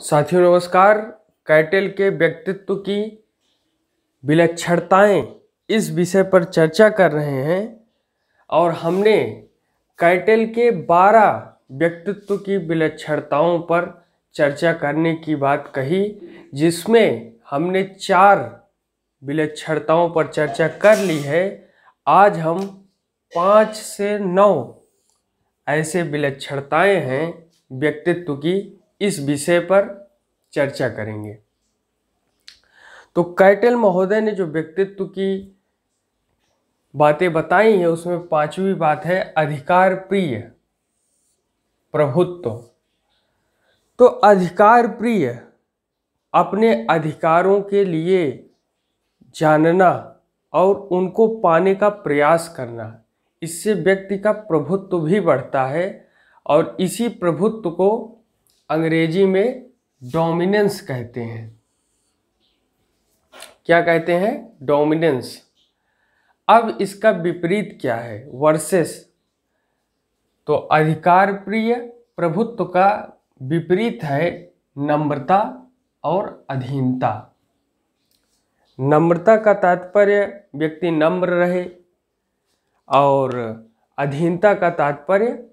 साथियों नमस्कार। कैटल के व्यक्तित्व की विलक्षणताएं इस विषय पर चर्चा कर रहे हैं और हमने कैटल के 12 व्यक्तित्व की विलक्षणताओं पर चर्चा करने की बात कही, जिसमें हमने 4 विलक्षणताओं पर चर्चा कर ली है। आज हम 5 से 9 ऐसे विलक्षणताएं हैं व्यक्तित्व की, इस विषय पर चर्चा करेंगे। तो कैटल महोदय ने जो व्यक्तित्व की बातें बताई हैं उसमें 5वीं बात है अधिकार प्रिय प्रभुत्व। तो अधिकार प्रिय, अपने अधिकारों के लिए जानना और उनको पाने का प्रयास करना, इससे व्यक्ति का प्रभुत्व भी बढ़ता है और इसी प्रभुत्व को अंग्रेजी में डोमिनेंस कहते हैं। क्या कहते हैं? डोमिनेंस। अब इसका विपरीत क्या है? वर्सेस। तो अधिकार प्रिय प्रभुत्व का विपरीत है नम्रता और अधीनता। नम्रता का तात्पर्य व्यक्ति नम्र रहे और अधीनता का तात्पर्य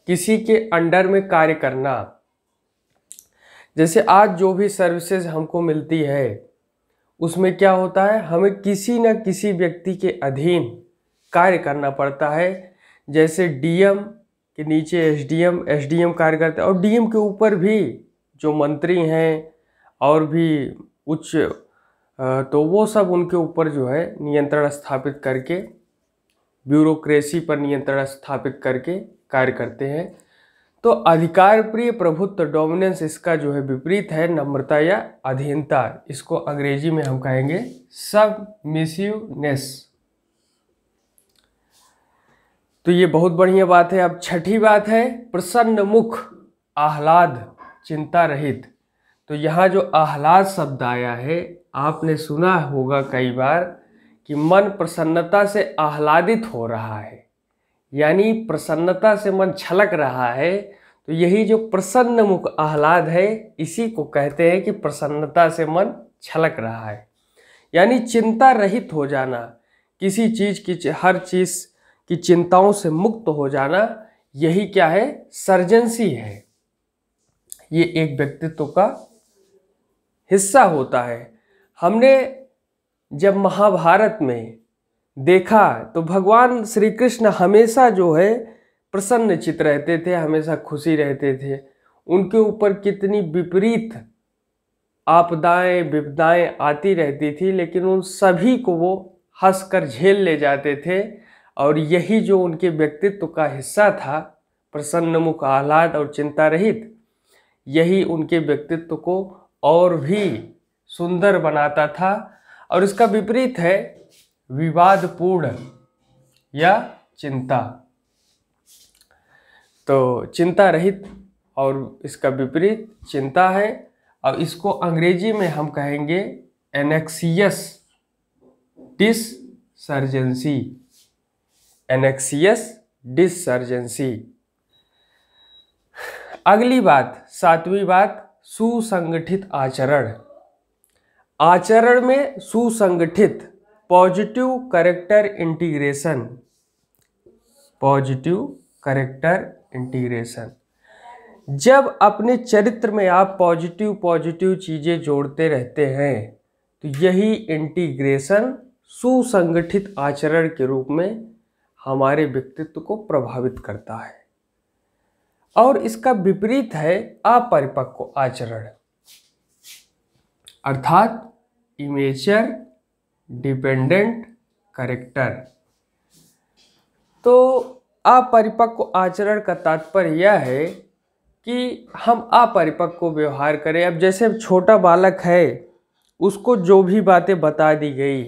किसी के अंडर में कार्य करना। जैसे आज जो भी सर्विसेज हमको मिलती है उसमें क्या होता है, हमें किसी न किसी व्यक्ति के अधीन कार्य करना पड़ता है। जैसे डीएम के नीचे एसडीएम, एसडीएम कार्य करते हैं और डीएम के ऊपर भी जो मंत्री हैं और भी उच्च, तो वो सब उनके ऊपर जो है नियंत्रण स्थापित करके, ब्यूरोक्रेसी पर नियंत्रण स्थापित करके कार्य करते हैं। तो अधिकार प्रिय प्रभुत्व डोमिनेंस, इसका जो है विपरीत है नम्रता या अधीनता। इसको अंग्रेजी में हम कहेंगे सबमिसिवनेस। तो ये बहुत बढ़िया बात है। अब छठी बात है प्रसन्न मुख, आह्लाद, चिंता रहित। तो यहाँ जो आह्लाद शब्द आया है, आपने सुना होगा कई बार कि मन प्रसन्नता से आह्लादित हो रहा है, यानी प्रसन्नता से मन छलक रहा है। तो यही जो प्रसन्न मुख आह्लाद है, इसी को कहते हैं कि प्रसन्नता से मन छलक रहा है, यानी चिंता रहित हो जाना, किसी चीज की, हर चीज की चिंताओं से मुक्त हो जाना। यही क्या है? सर्जेंसी है। ये एक व्यक्तित्व का हिस्सा होता है। हमने जब महाभारत में देखा तो भगवान श्री कृष्ण हमेशा जो है प्रसन्न चित्त रहते थे, हमेशा खुशी रहते थे। उनके ऊपर कितनी विपरीत आपदाएं विपदाएं आती रहती थी, लेकिन उन सभी को वो हंसकर झेल ले जाते थे। और यही जो उनके व्यक्तित्व का हिस्सा था, प्रसन्न मुख, आह्लाद और चिंता रहित, यही उनके व्यक्तित्व को और भी सुंदर बनाता था। और इसका विपरीत है विवादपूर्ण या चिंता। तो चिंता रहित और इसका विपरीत चिंता है, और इसको अंग्रेजी में हम कहेंगे एनेक्सियस डिसर्जेंसी। एनेक्सियस डिसर्जेंसी। अगली बात, 7वीं बात, सुसंगठित आचरण। आचरण में सुसंगठित, positive character integration. Positive character integration. जब अपने चरित्र में आप पॉजिटिव चीजें जोड़ते रहते हैं तो यही इंटीग्रेशन सुसंगठित आचरण के रूप में हमारे व्यक्तित्व को प्रभावित करता है। और इसका विपरीत है अपरिपक्व आचरण, अर्थात इमेच्योर डिपेंडेंट कैरेक्टर। तो अपरिपक्व आचरण का तात्पर्य यह है कि हम अपरिपक्व व्यवहार करें। अब जैसे छोटा बालक है, उसको जो भी बातें बता दी गई,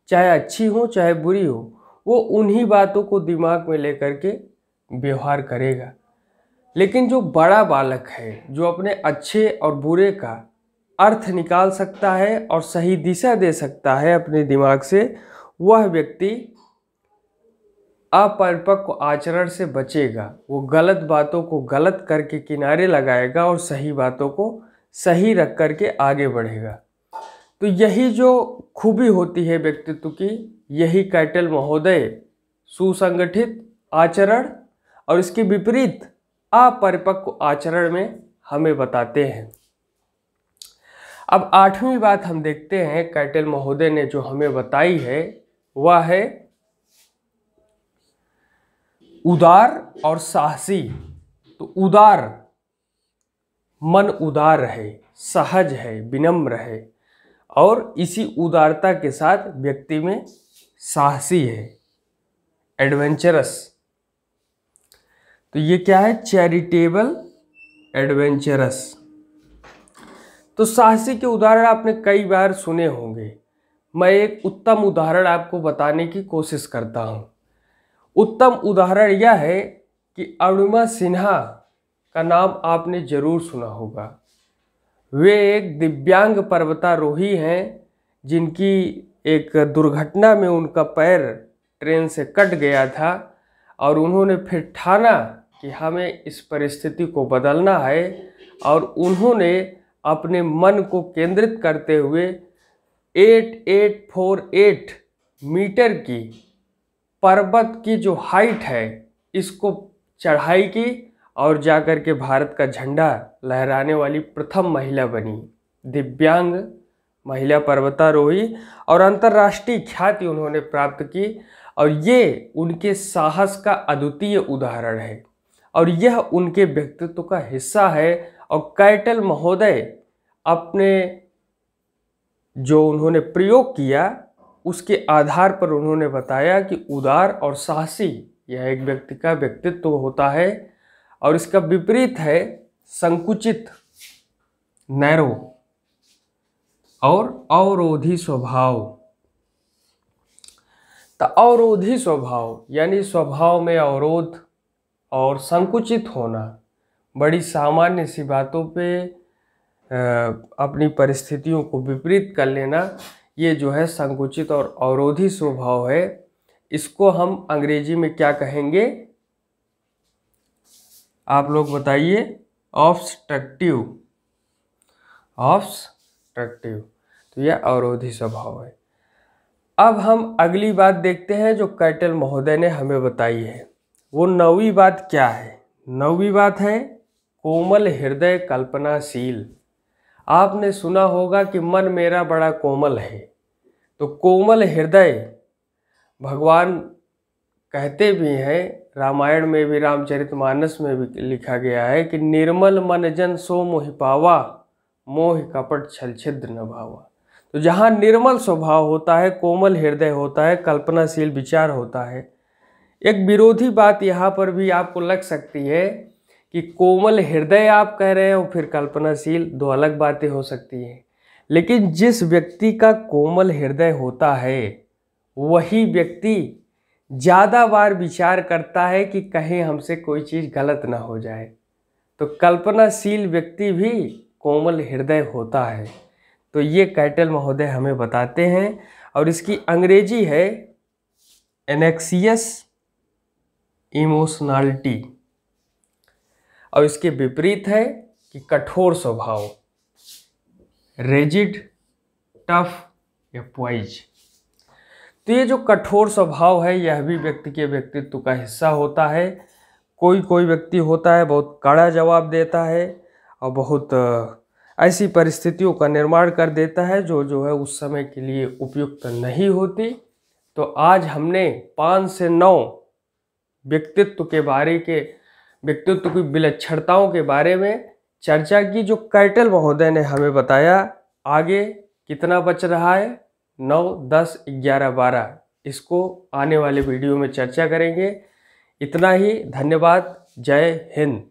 चाहे अच्छी हो चाहे बुरी हो, वो उन्हीं बातों को दिमाग में लेकर के व्यवहार करेगा। लेकिन जो बड़ा बालक है, जो अपने अच्छे और बुरे का अर्थ निकाल सकता है और सही दिशा दे सकता है अपने दिमाग से, वह व्यक्ति अपरिपक्व आचरण से बचेगा, वो गलत बातों को गलत करके किनारे लगाएगा और सही बातों को सही रख करके आगे बढ़ेगा। तो यही जो खूबी होती है व्यक्तित्व की, यही कैटल महोदय सुसंगठित आचरण और इसके विपरीत अपरिपक्व आचरण में हमें बताते हैं। अब 8वीं बात हम देखते हैं कैटल महोदय ने जो हमें बताई है वह है उदार और साहसी। तो उदार, मन उदार है, सहज है, विनम्र है और इसी उदारता के साथ व्यक्ति में साहसी है, एडवेंचरस। तो ये क्या है? Charitable, adventurous. तो साहसी के उदाहरण आपने कई बार सुने होंगे। मैं एक उत्तम उदाहरण आपको बताने की कोशिश करता हूँ। उत्तम उदाहरण यह है कि अरुणिमा सिन्हा का नाम आपने जरूर सुना होगा। वे एक दिव्यांग पर्वतारोही हैं जिनकी एक दुर्घटना में उनका पैर ट्रेन से कट गया था और उन्होंने फिर ठाना कि हमें इस परिस्थिति को बदलना है और उन्होंने अपने मन को केंद्रित करते हुए 8848 मीटर की पर्वत की जो हाइट है इसको चढ़ाई की और जाकर के भारत का झंडा लहराने वाली प्रथम महिला बनी। दिव्यांग महिला पर्वतारोही और अंतर्राष्ट्रीय ख्याति उन्होंने प्राप्त की और ये उनके साहस का अद्वितीय उदाहरण है और यह उनके व्यक्तित्व का हिस्सा है। और कैटल महोदय अपने जो उन्होंने प्रयोग किया उसके आधार पर उन्होंने बताया कि उदार और साहसी यह एक व्यक्ति का व्यक्तित्व होता है और इसका विपरीत है संकुचित, नैरो और अवरोधी स्वभाव। तो अवरोधी स्वभाव यानी स्वभाव में अवरोध और संकुचित होना, बड़ी सामान्य सी बातों पे अपनी परिस्थितियों को विपरीत कर लेना, ये जो है संकुचित और अवरोधी स्वभाव है। इसको हम अंग्रेजी में क्या कहेंगे? आप लोग बताइए। ऑब्स्ट्रक्टिव। ऑब्स्ट्रक्टिव, तो यह अवरोधी स्वभाव है। अब हम अगली बात देखते हैं जो कैटल महोदय ने हमें बताई है। वो 9वीं बात क्या है? 9वीं बात है कोमल हृदय, कल्पनाशील। आपने सुना होगा कि मन मेरा बड़ा कोमल है। तो कोमल हृदय भगवान कहते भी हैं, रामायण में भी, रामचरितमानस में भी लिखा गया है कि निर्मल मन जन सो मोहि पावा, मोह कपट छल छिद्र न भावा। तो जहाँ निर्मल स्वभाव होता है, कोमल हृदय होता है, कल्पनाशील विचार होता है। एक विरोधी बात यहाँ पर भी आपको लग सकती है कि कोमल हृदय आप कह रहे हो, फिर कल्पनाशील, दो अलग बातें हो सकती हैं। लेकिन जिस व्यक्ति का कोमल हृदय होता है वही व्यक्ति ज़्यादा बार विचार करता है कि कहीं हमसे कोई चीज़ गलत ना हो जाए। तो कल्पनाशील व्यक्ति भी कोमल हृदय होता है। तो ये कैटल महोदय हमें बताते हैं और इसकी अंग्रेजी है एनेक्सियस इमोशनलिटी और इसके विपरीत है कि कठोर स्वभाव, रेजिड, टफ या पॉइज। तो ये जो कठोर स्वभाव है यह भी व्यक्ति के व्यक्तित्व का हिस्सा होता है। कोई कोई व्यक्ति होता है बहुत कड़ा जवाब देता है और बहुत ऐसी परिस्थितियों का निर्माण कर देता है जो है उस समय के लिए उपयुक्त नहीं होती। तो आज हमने 5 से 9 व्यक्तित्व की विलक्षणताओं के बारे में चर्चा की जो कैटल महोदय ने हमें बताया। आगे कितना बच रहा है? 9, 10, 11, 12। इसको आने वाले वीडियो में चर्चा करेंगे। इतना ही, धन्यवाद। जय हिंद।